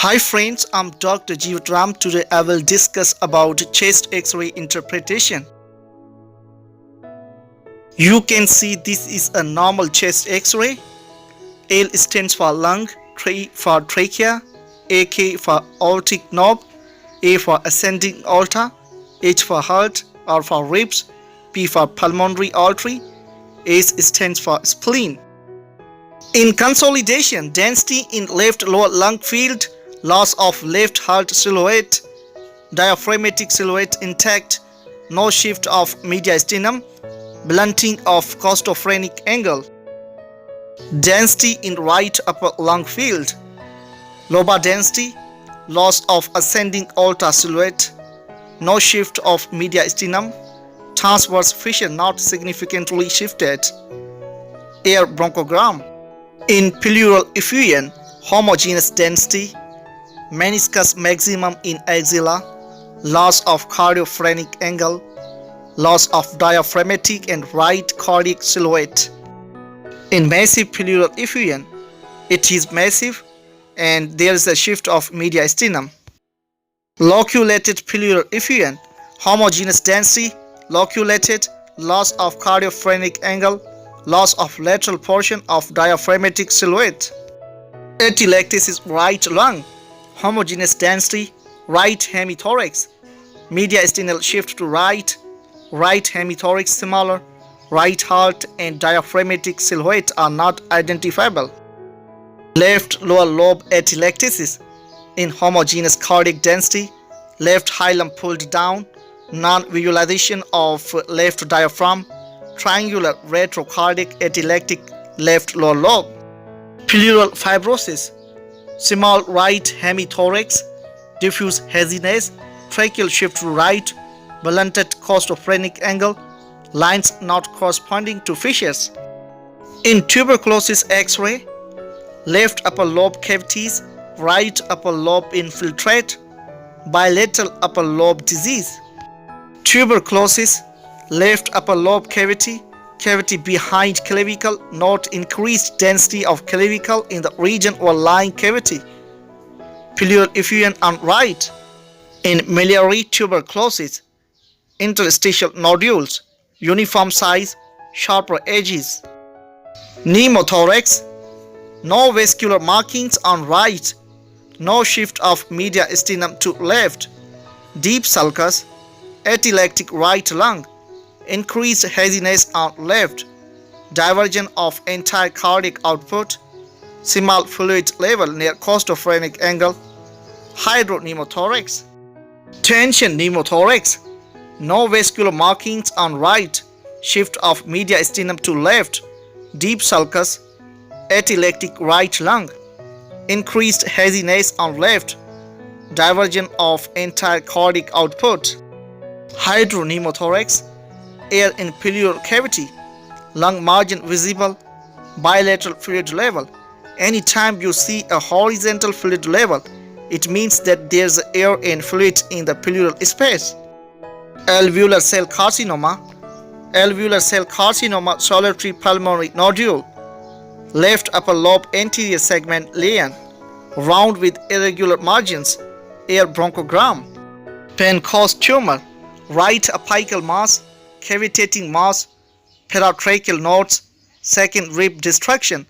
Hi friends, I'm Dr. Jeevatram. Today I will discuss about chest X-ray interpretation. You can see this is a normal chest X-ray. L stands for lung, T for trachea, AK for aortic knob, A for ascending aorta, H for heart or for ribs, P for pulmonary artery, S stands for spleen. In consolidation, density in left lower lung field, loss of left heart silhouette, diaphragmatic silhouette intact, no shift of mediastinum, blunting of costophrenic angle. Density in right upper lung field, lobar density, loss of ascending aorta silhouette, no shift of mediastinum, transverse fissure not significantly shifted. Air bronchogram. In pleural effusion, homogeneous density, meniscus maximum in axilla, loss of cardiophrenic angle, loss of diaphragmatic and right cardiac silhouette. In massive pleural effusion, it is massive and there is a shift of mediastinum. Loculated pleural effusion, homogeneous density, loculated, loss of cardiophrenic angle, loss of lateral portion of diaphragmatic silhouette. Atelectasis right lung, homogeneous density, right hemithorax, mediastinal shift to right, right hemithorax smaller, right heart and diaphragmatic silhouette are not identifiable. Left lower lobe atelectasis, in homogeneous cardiac density, left hilum pulled down, non-visualization of left diaphragm, triangular retrocardiac atelectic left lower lobe. Pleural fibrosis, small right hemithorax, diffuse haziness, tracheal shift to right, blunted costophrenic angle, lines not corresponding to fissures. In tuberculosis X-ray, left upper lobe cavities, right upper lobe infiltrate, bilateral upper lobe disease. Tuberculosis, left upper lobe cavity, cavity behind clavicle, not increased density of clavicle in the region or lying cavity. Pleural effusion on right. In miliary tuberculosis, interstitial nodules, uniform size, sharper edges. Pneumothorax, no vascular markings on right, no shift of mediastinum to left. Deep sulcus, atelectic right lung, increased haziness on left, diversion of entire cardiac output, small fluid level near costophrenic angle, hydropneumothorax. Tension pneumothorax, no vascular markings on right, shift of mediastinum to left, deep sulcus, atelectic right lung, increased haziness on left, diversion of entire cardiac output. Hydropneumothorax, air in pleural cavity, lung margin visible, bilateral fluid level. Anytime you see a horizontal fluid level, it means that there's air and fluid in the pleural space. Alveolar cell carcinoma, alveolar cell carcinoma, solitary pulmonary nodule, left upper lobe anterior segment lesion, round with irregular margins, air bronchogram. Pancoast tumor, right apical mass, cavitating mass, paratracheal nodes, second rib destruction,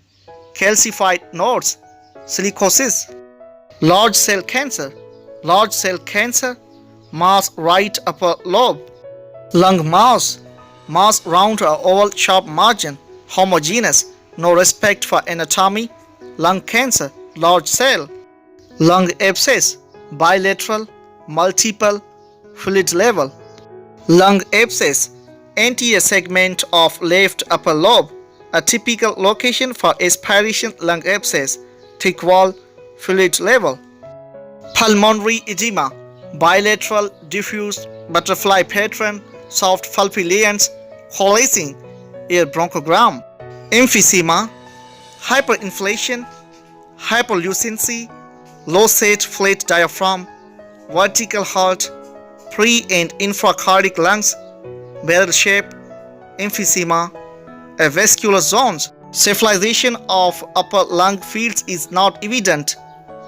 calcified nodes, silicosis. Large cell cancer, mass right upper lobe. Lung mass, mass round or oval sharp margin, homogeneous, no respect for anatomy, lung cancer, large cell. Lung abscess, bilateral, multiple, fluid level. Lung abscess, anterior segment of left upper lobe, a typical location for aspiration lung abscess, thick wall, fluid level. Pulmonary edema, bilateral, diffuse, butterfly pattern, soft pulpy lesions, coalescing, air bronchogram. Emphysema, hyperinflation, hypolucency, low set flat diaphragm, vertical heart, pre and infracardiac lungs, barrel shape, emphysema, avascular zones. Cephalization of upper lung fields is not evident.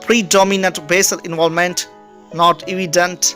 predominant basal involvement not evident.